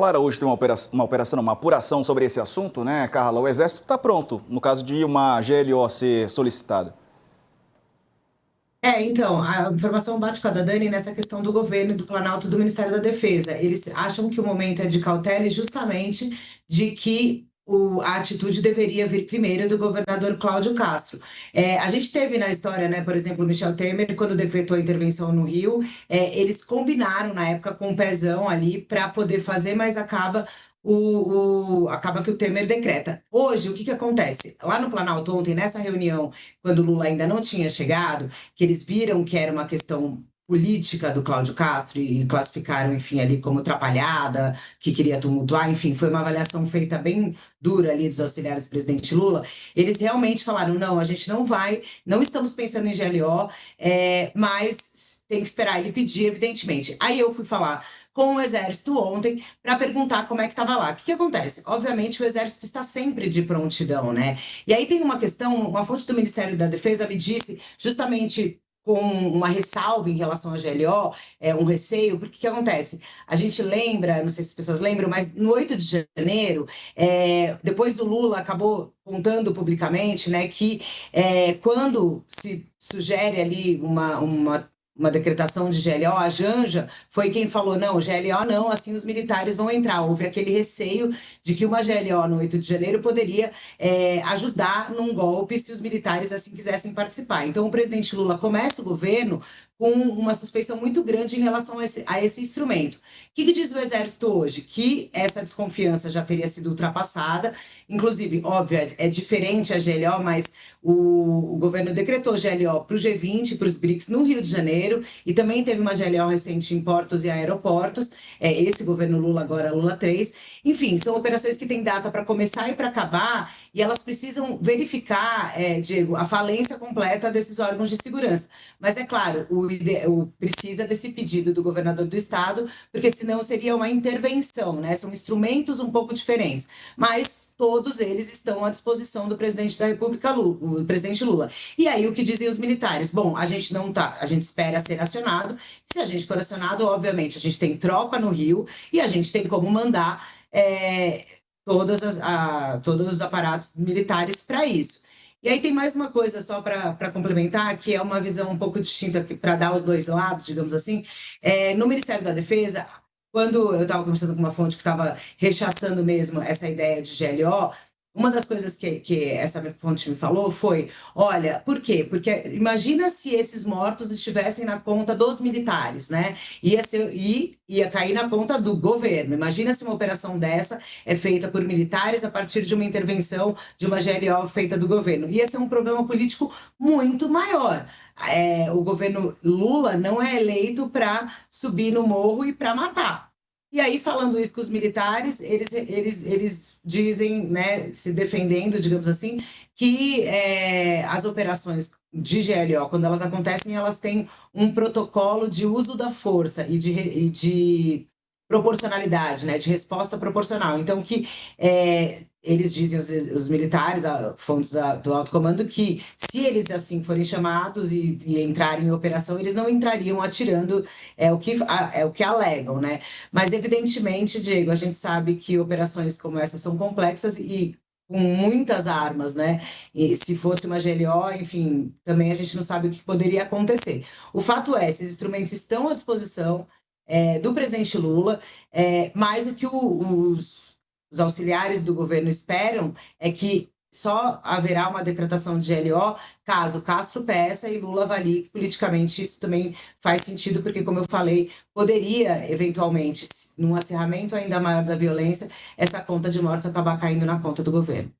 Clara, hoje tem uma apuração sobre esse assunto, né, Carla? O Exército está pronto, no caso de uma GLO ser solicitada. Então, a informação bate com a da Dani nessa questão do governo, do Planalto e do Ministério da Defesa. Eles acham que o momento é de cautela e justamente de que a atitude deveria vir primeiro do governador Cláudio Castro. A gente teve na história, né, por exemplo, o Michel Temer, quando decretou a intervenção no Rio, eles combinaram na época com o pezão ali para poder fazer, mas acaba que o Temer decreta. Hoje, o que que acontece? Lá no Planalto ontem, nessa reunião, quando o Lula ainda não tinha chegado, que eles viram que era uma questão política do Cláudio Castro e classificaram, enfim, ali como atrapalhada, que queria tumultuar, enfim, foi uma avaliação feita bem dura ali dos auxiliares do presidente Lula. Eles realmente falaram, não, a gente não vai, não estamos pensando em GLO, mas tem que esperar ele pedir, evidentemente. Aí eu fui falar com o Exército ontem para perguntar como é que estava lá. O que que acontece? Obviamente, o Exército está sempre de prontidão, né? E aí tem uma questão, uma fonte do Ministério da Defesa me disse justamente com uma ressalva em relação à GLO, um receio, porque o que acontece? A gente lembra, não sei se as pessoas lembram, mas no 8 de janeiro, depois o Lula acabou contando publicamente, né, que quando se sugere ali uma decretação de GLO, a Janja foi quem falou, não, GLO não, assim os militares vão entrar. Houve aquele receio de que uma GLO no 8 de janeiro poderia ajudar num golpe se os militares assim quisessem participar. Então o presidente Lula começa o governo com uma suspeição muito grande em relação a esse instrumento. O que diz o Exército hoje? Que essa desconfiança já teria sido ultrapassada, inclusive, óbvio, é diferente a GLO, mas o governo decretou GLO para o G20, para os BRICS no Rio de Janeiro, e também teve uma GLO recente em portos e aeroportos, esse governo Lula, agora Lula 3. Enfim, são operações que têm data para começar e para acabar, e elas precisam verificar, Diego, a falência completa desses órgãos de segurança. Mas é claro, precisa desse pedido do governador do estado, porque senão seria uma intervenção, né? São instrumentos um pouco diferentes, mas todos eles estão à disposição do presidente da República, Lula, o presidente Lula. E aí o que dizem os militares? Bom, a gente não tá, a gente espera ser acionado. Se a gente for acionado, obviamente, a gente tem tropa no Rio e a gente tem como mandar todos os aparatos militares para isso. E aí tem mais uma coisa só para complementar, que é uma visão um pouco distinta para dar os dois lados, digamos assim. No Ministério da Defesa, quando eu estava conversando com uma fonte que estava rechaçando mesmo essa ideia de GLO, uma das coisas que essa fonte me falou foi, olha, por quê? Porque imagina se esses mortos estivessem na conta dos militares, né? Ia cair na conta do governo. Imagina se uma operação dessa é feita por militares a partir de uma intervenção de uma GLO feita do governo. Ia ser um problema político muito maior. O governo Lula não é eleito para subir no morro e para matar. E aí, falando isso com os militares, eles dizem, né, se defendendo, digamos assim, que as operações de GLO, quando elas acontecem, elas têm um protocolo de uso da força e de proporcionalidade, né, de resposta proporcional. Então, que eles dizem, os militares, fontes do alto comando, que se eles assim forem chamados e entrarem em operação, eles não entrariam atirando, é o que alegam, né? Mas, evidentemente, Diego, a gente sabe que operações como essa são complexas e com muitas armas, né? E se fosse uma GLO, enfim, também a gente não sabe o que poderia acontecer. O fato é, esses instrumentos estão à disposição do presidente Lula, mas o que os auxiliares do governo esperam é que só haverá uma decretação de GLO caso Castro peça e Lula avalie que politicamente isso também faz sentido, porque, como eu falei, poderia, eventualmente, num acirramento ainda maior da violência, essa conta de mortes acabar caindo na conta do governo.